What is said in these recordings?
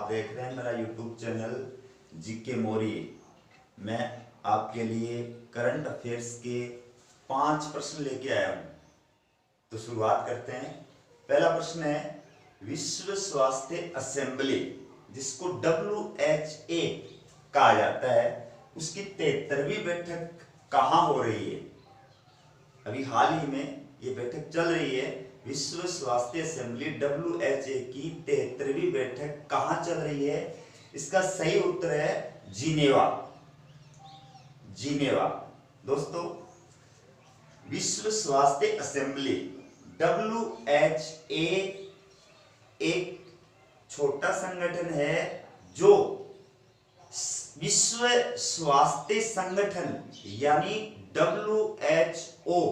आप देख रहे हैं मेरा यूट्यूब चैनल जीके मौर्य। मैं आपके लिए करंट अफेयर्स के 5 प्रश्न लेके आया हूं। तो शुरुआत करते हैं। पहला प्रश्न है, विश्व स्वास्थ्य असेंबली जिसको WHO कहा जाता है, उसकी 73वीं बैठक कहाँ हो रही है? अभी हाल ही में ये बैठक चल रही है। विश्व स्वास्थ्य असेंबली WHO की 73वीं बैठक कहाँ चल रही है? इसका सही उत्तर है जिनेवा। जिनेवा। दोस्तों, विश्व स्वास्थ्य असेंबली WHO एक छोटा संगठन है जो विश्व स्वास्थ्य संगठन यानी WHO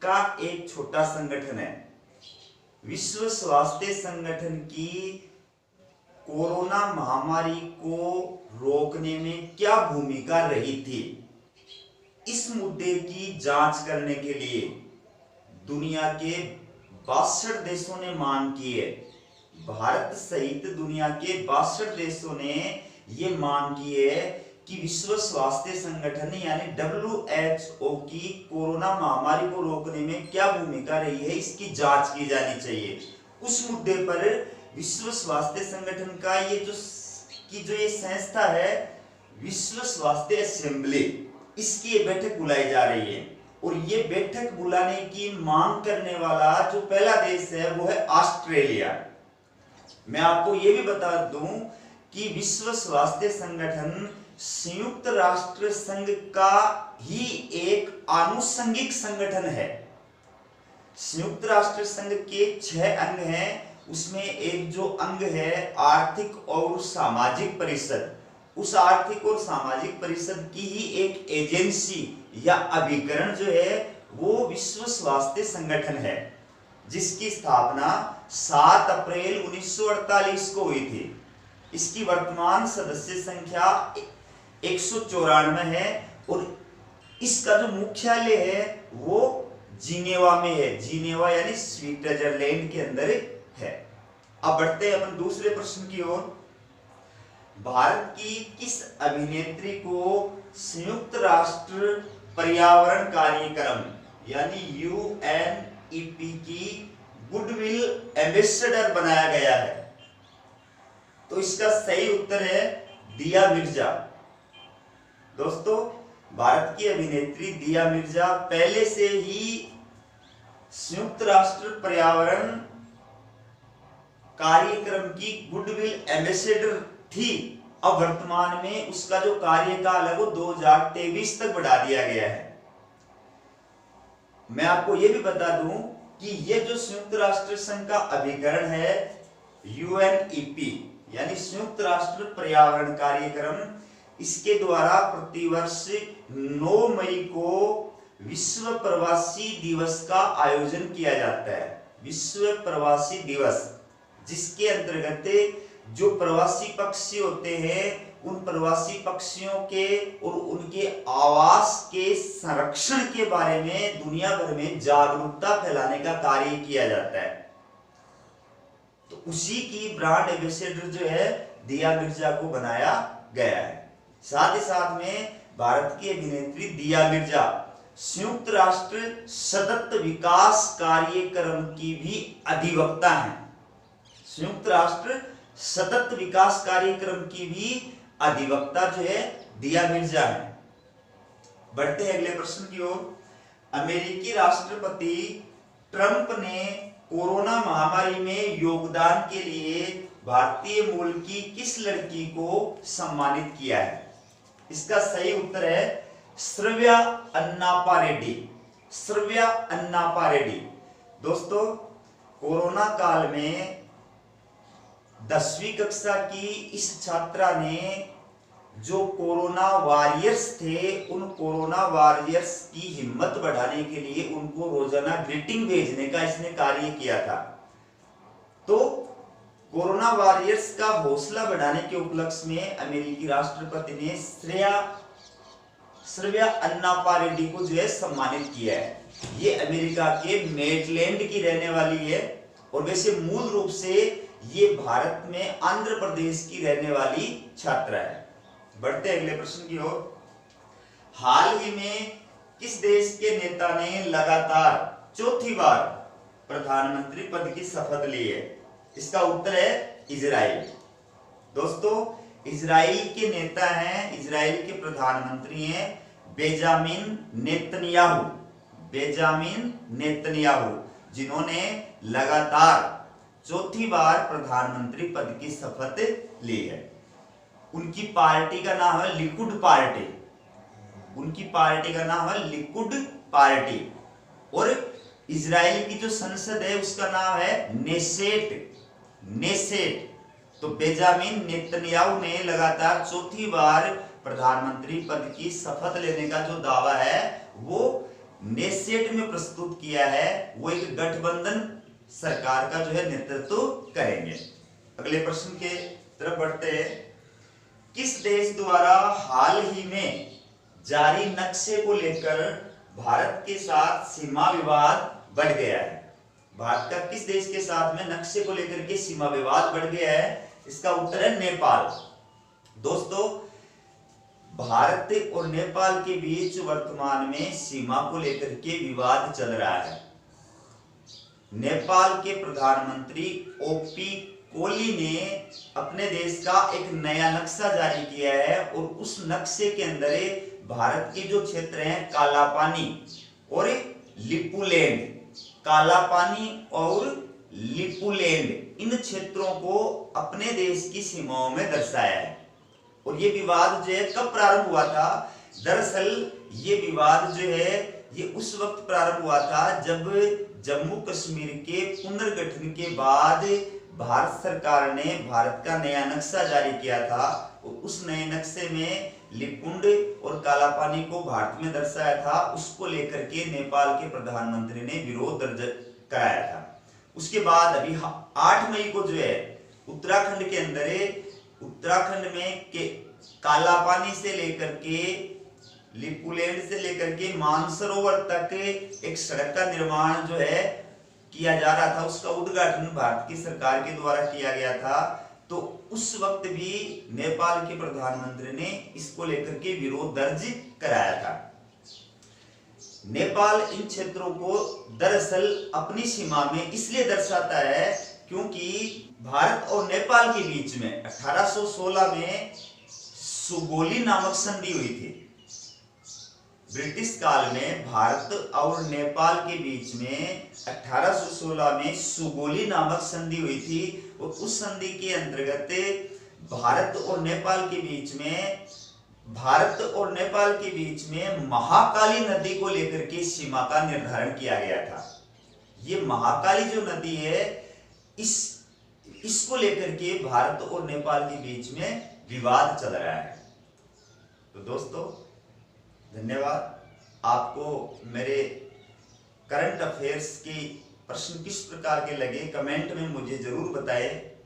का एक छोटा संगठन है। विश्व स्वास्थ्य संगठन की कोरोना महामारी को रोकने में क्या भूमिका रही थी, इस मुद्दे की जांच करने के लिए दुनिया के 62 देशों ने मांग की है। भारत सहित दुनिया के 62 देशों ने ये मांग की है कि विश्व स्वास्थ्य संगठन यानी WHO की कोरोना महामारी को रोकने में क्या भूमिका रही है, इसकी जांच की जानी चाहिए। उस मुद्दे पर विश्व स्वास्थ्य संगठन का जो ये संस्था है विश्व स्वास्थ्य असेंबली, इसकी ये बैठक बुलाई जा रही है। और ये बैठक बुलाने की मांग करने वाला जो पहला देश है वो है ऑस्ट्रेलिया। मैं आपको ये भी बता दूं कि विश्व स्वास्थ्य संगठन संयुक्त राष्ट्र संघ का ही एक आनुषंगिक संगठन है। संयुक्त राष्ट्र संघ के 6 अंग हैं, उसमें एक जो अंग है आर्थिक और सामाजिक परिषद, उस आर्थिक और सामाजिक परिषद की ही एक एजेंसी या अभिकरण जो है वो विश्व स्वास्थ्य संगठन है, जिसकी स्थापना 7 अप्रैल 1948 को हुई थी। इसकी वर्तमान सदस्य संख्या 194 है और इसका जो मुख्यालय है वो जिनेवा में है। जिनेवा यानी स्विट्जरलैंड के अंदर है। अब बढ़ते हैं अपन दूसरे प्रश्न की ओर। भारत की किस अभिनेत्री को संयुक्त राष्ट्र पर्यावरण कार्यक्रम यानी UNEP की गुडविल एम्बेसडर बनाया गया है? तो इसका सही उत्तर है दिया मिर्जा। दोस्तों, भारत की अभिनेत्री दिया मिर्जा पहले से ही संयुक्त राष्ट्र पर्यावरण कार्यक्रम की गुडविल एम्बेसडर थी। अब वर्तमान में उसका जो कार्यकाल है वो 2023 तक बढ़ा दिया गया है। मैं आपको यह भी बता दूं कि यह जो संयुक्त राष्ट्र संघ का अभिकरण है UNEP यानी संयुक्त राष्ट्र पर्यावरण कार्यक्रम, इसके द्वारा प्रतिवर्ष 9 मई को विश्व प्रवासी दिवस का आयोजन किया जाता है। विश्व प्रवासी दिवस, जिसके अंतर्गत जो प्रवासी पक्षी होते हैं उन प्रवासी पक्षियों के और उनके आवास के संरक्षण के बारे में दुनिया भर में जागरूकता फैलाने का कार्य किया जाता है। तो उसी की ब्रांड एम्बेसडर जो है दिया मिर्जा को बनाया गया है। साथ ही साथ में भारत की अभिनेत्री दिया मिर्जा संयुक्त राष्ट्र सतत विकास कार्यक्रम की भी अधिवक्ता हैं। संयुक्त राष्ट्र सतत विकास कार्यक्रम की भी अधिवक्ता जो है दिया मिर्जा है। बढ़ते हैं अगले प्रश्न की ओर। अमेरिकी राष्ट्रपति ट्रंप ने कोरोना महामारी में योगदान के लिए भारतीय मूल की किस लड़की को सम्मानित किया है? इसका सही उत्तर है श्रव्या अन्नापा रेड्डी। श्रव्या अन्नापा रेड्डी। दोस्तों, कोरोना काल में 10वीं कक्षा की इस छात्रा ने जो कोरोना वॉरियर्स थे उन कोरोना वॉरियर्स की हिम्मत बढ़ाने के लिए उनको रोजाना ग्रीटिंग भेजने का इसने कार्य किया था। तो कोरोना वॉरियर्स का हौसला बढ़ाने के उपलक्ष्य में अमेरिकी राष्ट्रपति ने श्रव्या अन्नापा रेड्डी को जो है सम्मानित किया है। ये अमेरिका के मेरीलैंड की रहने वाली है और वैसे मूल रूप से ये भारत में आंध्र प्रदेश की रहने वाली छात्रा है। बढ़ते अगले प्रश्न की ओर। हाल ही में किस देश के नेता ने लगातार चौथी बार प्रधानमंत्री पद की शपथ ली है? इसका उत्तर है इजराइल। दोस्तों, इजराइल के नेता हैं, इजराइल के प्रधानमंत्री हैं बेंजामिन नेतन्याहू। बेंजामिन नेतन्याहू, जिन्होंने लगातार चौथी बार प्रधानमंत्री पद की शपथ ली है। उनकी पार्टी का नाम है लिकुड पार्टी। उनकी पार्टी का नाम है लिकुड पार्टी। और इजराइल की जो संसद है उसका नाम है नेसेट। नेसेट। तो बेंजामिन नेतन्याहू ने लगातार चौथी बार प्रधानमंत्री पद की शपथ लेने का जो दावा है वो नेसेट में प्रस्तुत किया है। वो एक गठबंधन सरकार का जो है नेतृत्व करेंगे। अगले प्रश्न के तरफ बढ़ते हैं। किस देश द्वारा हाल ही में जारी नक्शे को लेकर भारत के साथ सीमा विवाद बढ़ गया है? भारत का किस देश के साथ में नक्शे को लेकर के सीमा विवाद बढ़ गया है? इसका उत्तर है नेपाल। दोस्तों, भारत और नेपाल के बीच वर्तमान में सीमा को लेकर के विवाद चल रहा है। नेपाल के प्रधानमंत्री ओपी कोली ने अपने देश का एक नया नक्शा जारी किया है और उस नक्शे के अंदर भारत के जो क्षेत्र हैं कालापानी और लिपुलेंड, कालापानी और लिपुलेंड, इन क्षेत्रों को अपने देश की सीमाओं में दर्शाया है। और ये विवाद जो है कब प्रारंभ हुआ था? दरअसल ये विवाद जो है ये उस वक्त प्रारंभ हुआ था जब जम्मू कश्मीर के पुनर्गठन के बाद भारत सरकार ने भारत का नया नक्शा जारी किया था और उस नए नक्शे में लिपुंड और कालापानी को भारत में दर्शाया था। उसको लेकर के नेपाल के प्रधानमंत्री ने विरोध दर्ज कराया था। उसके बाद अभी 8 मई को जो है उत्तराखंड के अंदर, उत्तराखंड में के कालापानी से लेकर के लिपुलेंड से लेकर के मानसरोवर तक एक सड़क का निर्माण जो है किया जा रहा था। उसका उद्घाटन भारत की सरकार के द्वारा किया गया था। तो उस वक्त भी नेपाल के प्रधानमंत्री ने इसको लेकर के विरोध दर्ज कराया था। नेपाल इन क्षेत्रों को दरअसल अपनी सीमा में इसलिए दर्शाता है क्योंकि भारत और नेपाल के बीच में 1816 में सुगोली नामक संधि हुई थी। ब्रिटिश काल में भारत और नेपाल के बीच में 1816 में सुगोली नामक संधि हुई थी और उस संधि के अंतर्गत भारत और नेपाल के बीच में महाकाली नदी को लेकर के सीमा का निर्धारण किया गया था। ये महाकाली जो नदी है इसको लेकर के भारत और नेपाल के बीच में विवाद चल रहा है। तो दोस्तों, धन्यवाद। आपको मेरे करंट अफेयर्स की प्रश्न किस प्रकार के लगे कमेंट में मुझे जरूर बताएं।